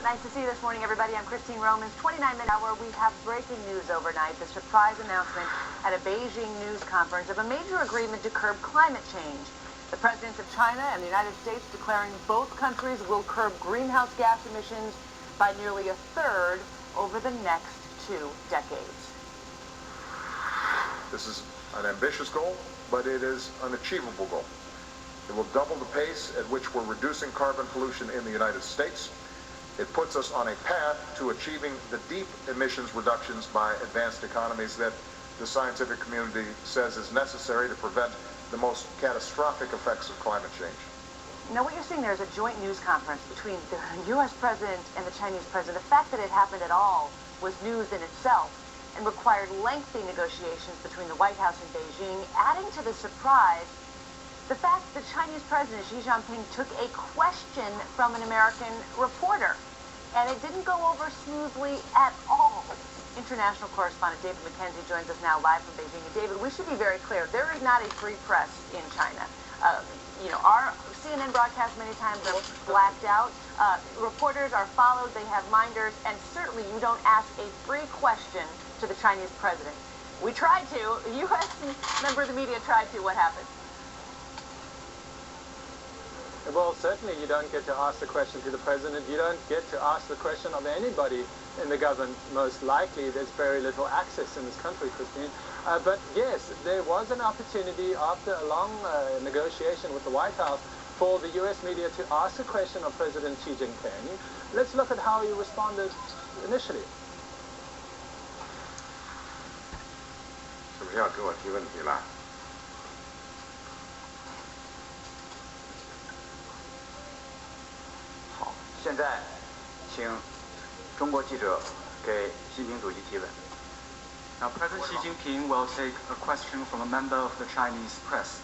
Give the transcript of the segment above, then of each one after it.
Nice to see you this morning, everybody. I'm Christine Romans. 29-minute hour, we have breaking news overnight. The surprise announcement at a Beijing news conference of a major agreement to curb climate change. The presidents of China and the United States declaring both countries will curb greenhouse gas emissions by nearly a third over the next 2 decades. This is an ambitious goal, but it is an achievable goal. It will double the pace at which we're reducing carbon pollution in the United States. It puts us on a path to achieving the deep emissions reductions by advanced economies that the scientific community says is necessary to prevent the most catastrophic effects of climate change. Now, what you're seeing there is a joint news conference between the U.S. president and the Chinese president. The fact that it happened at all was news in itself and required lengthy negotiations between the White House and Beijing, adding to the surprise the fact that Chinese President Xi Jinping took a question from an American reporter, and it didn't go over smoothly at all. International correspondent David McKenzie joins us now live from Beijing. And David, we should be very clear. There is not a free press in China. Our CNN broadcasts many times are blacked out. Reporters are followed. They have minders. And certainly you don't ask a free question to the Chinese president. We tried to. A U.S. member of the media tried to. What happened? Well, certainly you don't get to ask the question to the president. You don't get to ask the question of anybody in the government. Most likely, there's very little access in this country, Christine. But yes, there was an opportunity after a long negotiation with the White House for the U.S. media to ask a question of President Xi Jinping. Let's look at how he responded initially. 是不是要给我提问题了？ 现在，请中国记者给习近平主席提问。 Now, President Xi Jinping will take a question from a member of the Chinese press.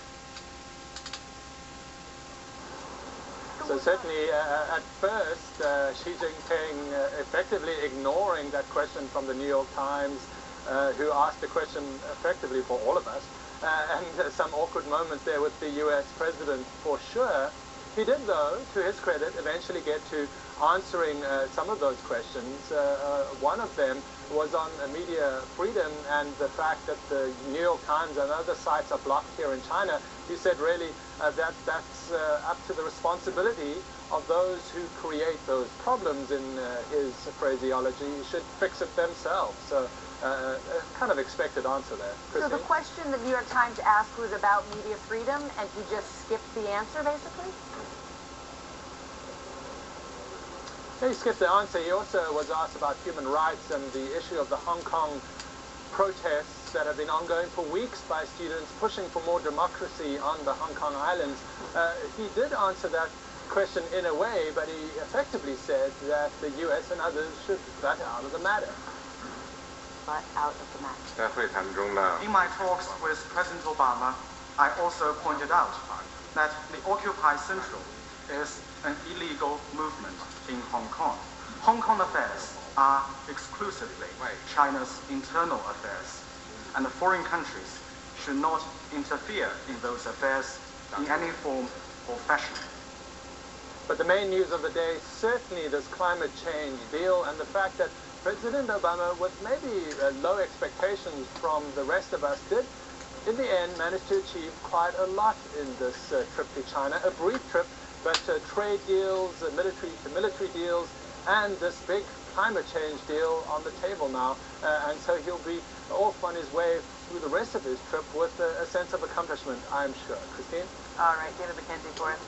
So certainly, at first, Xi Jinping effectively ignoring that question from the New York Times, who asked the question effectively for all of us, and some awkward moments there with the U.S. president for sure. He did, though, to his credit, eventually get to answering some of those questions. One of them was on media freedom and the fact that the New York Times and other sites are blocked here in China. He said, really, that's up to the responsibility of those who create those problems in his phraseology. You should fix it themselves. So, kind of expected answer there. Christine? So the question the New York Times asked was about media freedom, and he just skipped the answer, basically? He skipped the answer. He also was asked about human rights and the issue of the Hong Kong protests that have been ongoing for weeks by students pushing for more democracy on the Hong Kong Islands. He did answer that question in a way, but he effectively said that the U.S. and others should butt out of the matter. Butt out of the matter. 在会谈中呢， In my talks with President Obama, I also pointed out that the Occupy Central is an illegal movement in Hong Kong. Hong Kong affairs are exclusively China's internal affairs, and the foreign countries should not interfere in those affairs in any form or fashion. But the main news of the day, certainly this climate change deal and the fact that President Obama, with maybe low expectations from the rest of us, did in the end manage to achieve quite a lot in this trip to China. A brief trip, but trade deals, military deals, and this big climate change deal on the table now. And so he'll be off on his way through the rest of his trip with a sense of accomplishment, I'm sure. Christine? All right, David McKenzie for us.